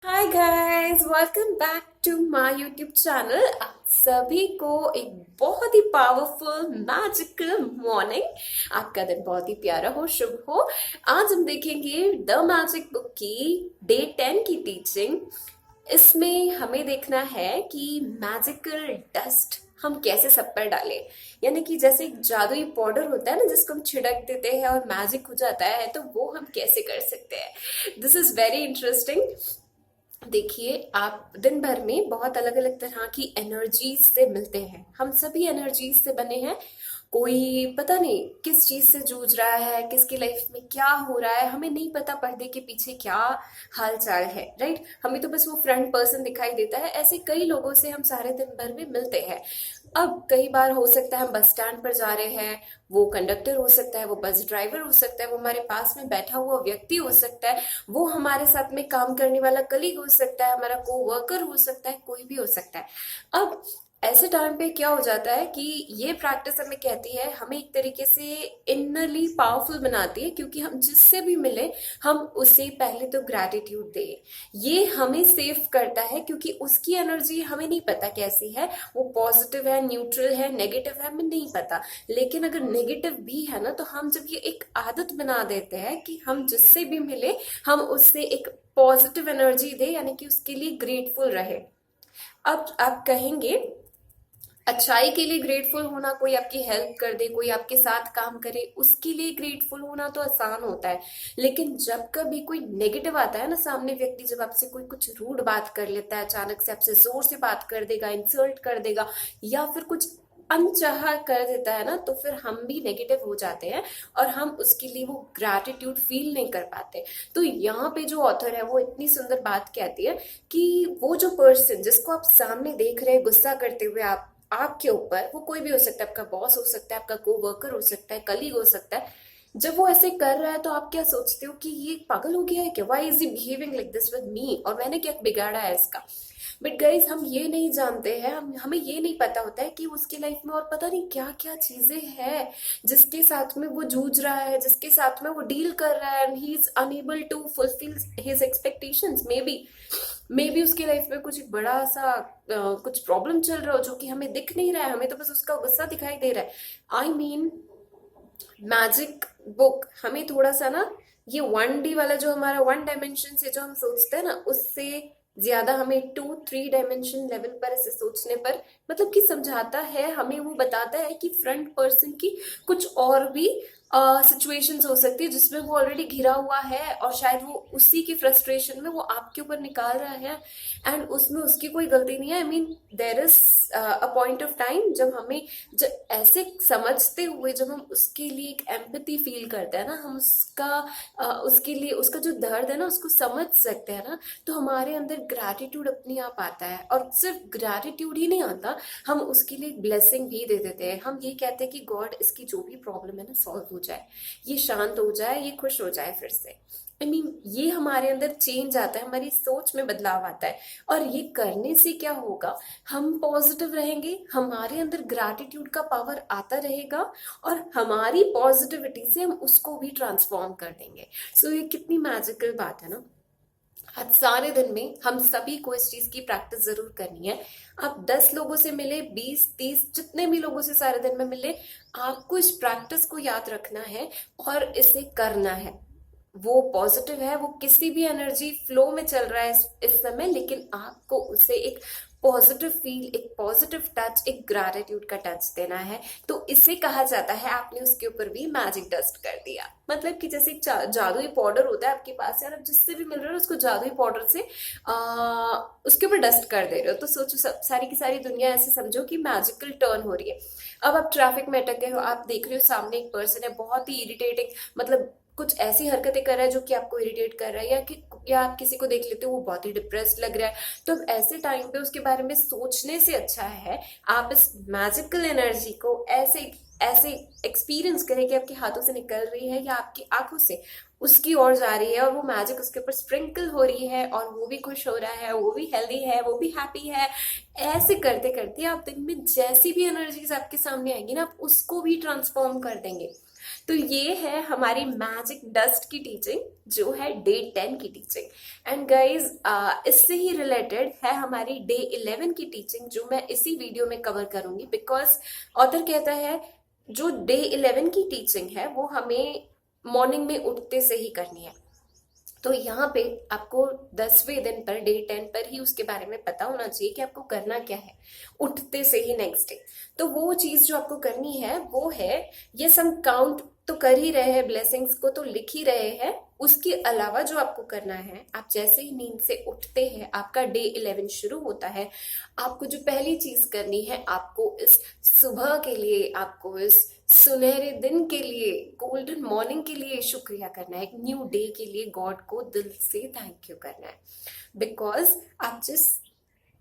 Hi guys, welcome back to my YouTube channel. आप सभी को एक बहुत ही पावरफुल मैजिकल मॉर्निंग। आपका दिन बहुत ही प्यारा हो, शुभ हो। आज हम देखेंगे द मैजिक बुक की डे 10 की टीचिंग। इसमें हमें देखना है कि मैजिकल डस्ट हम कैसे सब पर डालें। यानी कि जैसे एक जादुई पाउडर होता है ना, जिसको हम छिड़क देते हैं और मैजिक हो जाता है, तो वो हम कैसे कर सकते हैं। This is very interesting. देखिए, आप दिन भर में बहुत अलग अलग तरह की एनर्जीज से मिलते हैं। हम सभी एनर्जीज से बने हैं। कोई पता नहीं किस चीज से जूझ रहा है, किसकी लाइफ में क्या हो रहा है, हमें नहीं पता पर्दे के पीछे क्या हाल चाल है, राइट। हमें तो बस वो फ्रंट पर्सन दिखाई देता है। ऐसे कई लोगों से हम सारे दिन भर में मिलते हैं। अब कई बार हो सकता है हम बस स्टैंड पर जा रहे हैं, वो कंडक्टर हो सकता है, वो बस ड्राइवर हो सकता है, वो हमारे पास में बैठा हुआ व्यक्ति हो सकता है, वो हमारे साथ में काम करने वाला कलीग हो सकता है, हमारा को वर्कर हो सकता है, कोई भी हो सकता है। अब ऐसे टाइम पे क्या हो जाता है कि ये प्रैक्टिस हमें कहती है, हमें एक तरीके से इनरली पावरफुल बनाती है, क्योंकि हम जिससे भी मिले हम उसे पहले तो ग्रैटिट्यूड दें। ये हमें सेव करता है, क्योंकि उसकी एनर्जी हमें नहीं पता कैसी है, वो पॉजिटिव है, न्यूट्रल है, नेगेटिव है, हमें नहीं पता। लेकिन अगर नेगेटिव भी है ना, तो हम जब ये एक आदत बना देते हैं कि हम जिससे भी मिले हम उससे एक पॉजिटिव एनर्जी दे, यानी कि उसके लिए ग्रेटफुल रहे। अब आप कहेंगे अच्छाई के लिए ग्रेटफुल होना, कोई आपकी हेल्प कर दे, कोई आपके साथ काम करे, उसके लिए ग्रेटफुल होना तो आसान होता है। लेकिन जब कभी कोई नेगेटिव आता है ना, सामने व्यक्ति जब आपसे कोई कुछ रूड बात कर लेता है, अचानक से आपसे जोर से बात कर देगा, इंसल्ट कर देगा, या फिर कुछ अनचाहा कर देता है ना, तो फिर हम भी नेगेटिव हो जाते हैं और हम उसके लिए वो ग्रैटिट्यूड फील नहीं कर पाते। तो यहाँ पे जो ऑथर है वो इतनी सुंदर बात कहती है कि वो जो पर्सन जिसको आप सामने देख रहे हैं गुस्सा करते हुए आपके ऊपर, वो कोई भी हो सकता है, आपका बॉस हो सकता है, आपका को वर्कर हो सकता है, कलीग हो सकता है। जब वो ऐसे कर रहा है तो आप क्या सोचते हो कि ये पागल हो गया है क्या, why is he behaving like this with me, और मैंने क्या बिगाड़ा है इसका। बट गाइज, हम ये नहीं जानते हैं, हमें ये नहीं पता होता है कि उसकी लाइफ में और पता नहीं क्या क्या चीजें हैं जिसके साथ में वो जूझ रहा है, जिसके साथ में वो डील कर रहा है, and he is unable to fulfil his expectations. Maybe उसकी लाइफ में कुछ बड़ा सा कुछ प्रॉब्लम चल रहा हो जो कि हमें दिख नहीं रहा है, हमें तो बस उसका गुस्सा दिखाई दे रहा है। आई मीन, मैजिक बुक हमें थोड़ा सा ना, ये 1D वाला जो हमारा 1 डायमेंशन से जो हम सोचते हैं ना, उससे ज्यादा हमें 2-3 डायमेंशन लेवल पर ऐसे सोचने पर मतलब कि समझाता है, हमें वो बताता है कि फ्रंट पर्सन की कुछ और भी सिचुएशंस हो सकती है जिसमें वो ऑलरेडी घिरा हुआ है, और शायद वो उसी की फ्रस्ट्रेशन में वो आपके ऊपर निकाल रहा है, एंड उसमें उसकी कोई गलती नहीं है। I mean, there is a point of time जब हमें, जब ऐसे समझते हुए जब हम उसके लिए एक एम्पैथी फील करते हैं ना, हम उसके लिए उसका जो दर्द है ना उसको समझ सकते हैं ना, तो हमारे अंदर ग्रैटिट्यूड अपने आप आता है। और सिर्फ ग्रैटिट्यूड ही नहीं आता, हम उसके लिए ब्लेसिंग भी दे देते हैं। हम ये कहते हैं कि गॉड, इसकी जो भी प्रॉब्लम है ना सॉल्व हो जाए, ये शांत हो जाए, ये खुश हो जाए फिर से। आई मीन, ये हमारे अंदर चेंज आता है, हमारी सोच में बदलाव आता है। और ये करने से क्या होगा, हम पॉजिटिव रहेंगे, हमारे अंदर ग्रैटिट्यूड का पावर आता रहेगा, और हमारी पॉजिटिविटी से हम उसको भी ट्रांसफॉर्म कर देंगे। सो ये कितनी मैजिकल बात है ना। आज सारे दिन में हम सभी को इस चीज की प्रैक्टिस जरूर करनी है। आप 10 लोगों से मिले, 20-30, जितने भी लोगों से सारे दिन में मिले, आपको इस प्रैक्टिस को याद रखना है और इसे करना है। वो पॉजिटिव है, वो किसी भी एनर्जी फ्लो में चल रहा है इस समय, लेकिन आपको उसे एक पॉजिटिव फील, एक पॉजिटिव टच, एक ग्रैटिट्यूड का टच देना है। तो इसे कहा जाता है आपने उसके ऊपर भी मैजिक डस्ट कर दिया। मतलब कि जैसे एक जादुई पाउडर होता है आपके पास यार, आप जिससे भी मिल रहे हो उसको जादुई पाउडर से उसके ऊपर डस्ट कर दे रहे हो। तो सोचो, सारी की सारी दुनिया ऐसे समझो कि मैजिकल टर्न हो रही है। अब आप ट्रैफिक में अटक गए हो, आप देख रहे हो सामने एक पर्सन है बहुत ही इरिटेटिंग, मतलब कुछ ऐसी हरकतें कर रहा है जो कि आपको इरिटेट कर रहा है, या आप किसी को देख लेते हो वो बहुत ही डिप्रेस्ड लग रहा है। तो अब ऐसे टाइम पे उसके बारे में सोचने से अच्छा है आप इस मैजिकल एनर्जी को ऐसे ऐसे एक्सपीरियंस करें कि आपके हाथों से निकल रही है या आपकी आंखों से उसकी ओर जा रही है, और वो मैजिक उसके ऊपर स्प्रिंकल हो रही है, और वो भी खुश हो रहा है, वो भी हेल्दी है, वो भी हैप्पी है। ऐसे करते करते आप दिन में जैसी भी एनर्जीज आपके सामने आएंगी ना, आप उसको भी ट्रांसफॉर्म कर देंगे। तो ये है हमारी मैजिक डस्ट की टीचिंग। जो है डे 10 की टीचिंग। एंड गाइज इससे ही रिलेटेड है हमारी डे 11 की टीचिंग, जो मैं इसी वीडियो में कवर करूंगी, बिकॉज ऑथर कहता है जो डे 11 की टीचिंग है वो हमें मॉर्निंग में उठते से ही करनी है। तो यहाँ पे आपको 10वें दिन पर डे 10 पर ही उसके बारे में पता होना चाहिए कि आपको करना क्या है उठते से ही नेक्स्ट डे। तो वो चीज जो आपको करनी है वो है, ये हम काउंट तो कर ही रहे हैं, ब्लेसिंग्स को तो लिख ही रहे हैं, उसके अलावा जो आपको करना है, आप जैसे ही नींद से उठते हैं, आपका डे 11 शुरू होता है, आपको जो पहली चीज करनी है, आपको इस सुबह के लिए, आपको इस सुनहरे दिन के लिए, गोल्डन मॉर्निंग के लिए शुक्रिया करना है, एक न्यू डे के लिए गॉड को दिल से थैंक यू करना है। बिकॉज आप जिस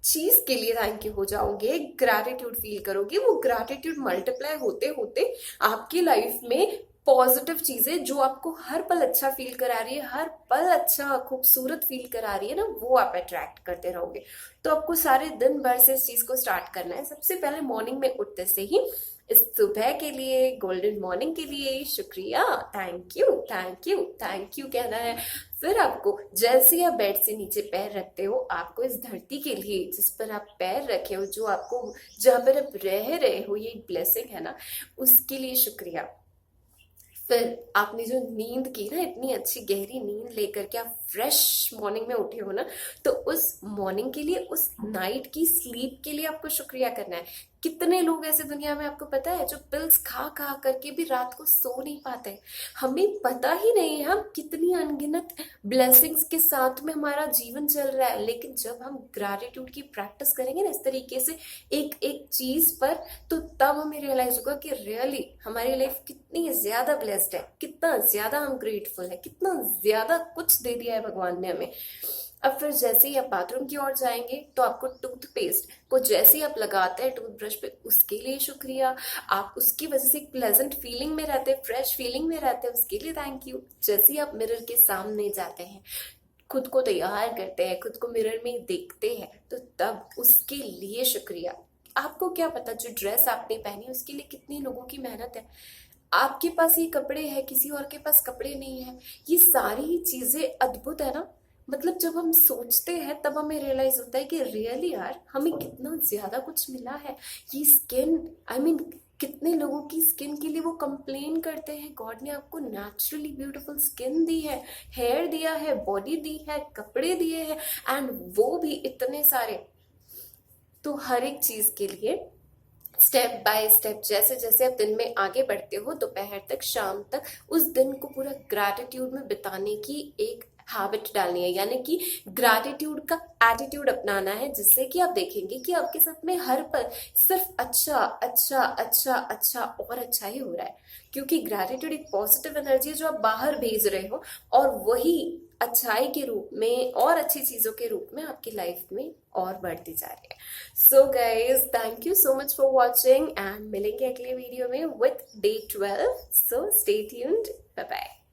चीज के लिए थैंक यू हो जाओगे, ग्रैटिट्यूड फील करोगे, वो ग्रैटिट्यूड मल्टीप्लाई होते होते आपकी लाइफ में पॉजिटिव चीजें जो आपको हर पल अच्छा फील करा रही है, हर पल अच्छा खूबसूरत फील करा रही है ना, वो आप अट्रैक्ट करते रहोगे। तो आपको सारे दिन भर से इस चीज को स्टार्ट करना है। सबसे पहले मॉर्निंग में उठते से ही इस सुबह के लिए, गोल्डन मॉर्निंग के लिए शुक्रिया, thank you thank you thank you कहना है। फिर आपको जैसे आप बेड से नीचे पैर रखते हो, आपको इस धरती के लिए जिस पर आप पैर रखे हो, जो आपको जहां पर आप रह रहे हो, ये ब्लेसिंग है ना, उसके लिए शुक्रिया। फिर आपने जो नींद की ना, इतनी अच्छी गहरी नींद लेकर के आप फ्रेश मॉर्निंग में उठे हो ना, तो उस मॉर्निंग के लिए, उस नाइट की स्लीप के लिए आपको शुक्रिया करना है। कितने लोग ऐसे दुनिया में आपको पता है जो पिल्स खा खा करके भी रात को सो नहीं पाते। हमें पता ही नहीं है हम कितनी अनगिनत ब्लेसिंग्स के साथ में हमारा जीवन चल रहा है, लेकिन जब हम ग्रैटिट्यूड की प्रैक्टिस करेंगे ना इस तरीके से एक एक चीज पर, तो तब हमें रियलाइज होगा कि रियली हमारी लाइफ कितनी ज्यादा ब्लेस्ड है, कितना ज्यादा हम ग्रेटफुल है, कितना ज्यादा कुछ दे दिया है भगवान ने हमें। अब फिर जैसे ही आप बाथरूम की ओर जाएंगे, तो आपको टूथपेस्ट को जैसे ही आप लगाते हैं टूथब्रश पे, उसके लिए शुक्रिया। आप उसकी वजह से एक प्लेजेंट फीलिंग में रहते हैं, फ्रेश फीलिंग में रहते हैं, उसके लिए थैंक यू। जैसे ही आप मिरर के सामने जाते हैं, खुद को तैयार करते हैं, खुद को मिरर में देखते हैं, तो तब उसके लिए शुक्रिया। आपको क्या पता जो ड्रेस आपने पहनी उसके लिए कितनी लोगों की मेहनत है। आपके पास ये कपड़े हैं, किसी और के पास कपड़े नहीं है। ये सारी चीजें अद्भुत है ना। मतलब जब हम सोचते हैं तब हमें रियलाइज होता है कि रियली यार हमें कितना ज्यादा कुछ मिला है। ये स्किन, आई मीन कितने लोगों की स्किन के लिए वो कंप्लेन करते हैं, गॉड ने आपको नेचुरली ब्यूटीफुल स्किन दी है, हेयर दिया है, बॉडी दी है, कपड़े दिए हैं, एंड वो भी इतने सारे। तो हर एक चीज के लिए स्टेप बाय स्टेप, जैसे जैसे आप दिन में आगे बढ़ते हो, दोपहर तक, शाम तक, उस दिन को पूरा ग्रैटिट्यूड में बिताने की एक हैबिट डालनी है, यानी कि ग्रैटिट्यूड का एटीट्यूड अपनाना है, जिससे कि आप देखेंगे कि आपके साथ में हर पल सिर्फ अच्छा अच्छा अच्छा अच्छा और अच्छा ही हो रहा है। क्योंकि ग्रैटिट्यूड एक पॉजिटिव एनर्जी है जो आप बाहर भेज रहे हो, और वही अच्छाई के रूप में और अच्छी चीजों के रूप में आपकी लाइफ में और बढ़ती जा रही है। So guys, thank you so much for watching, and मिलेंगे अगले वीडियो में with day 12। So stay tuned, bye bye.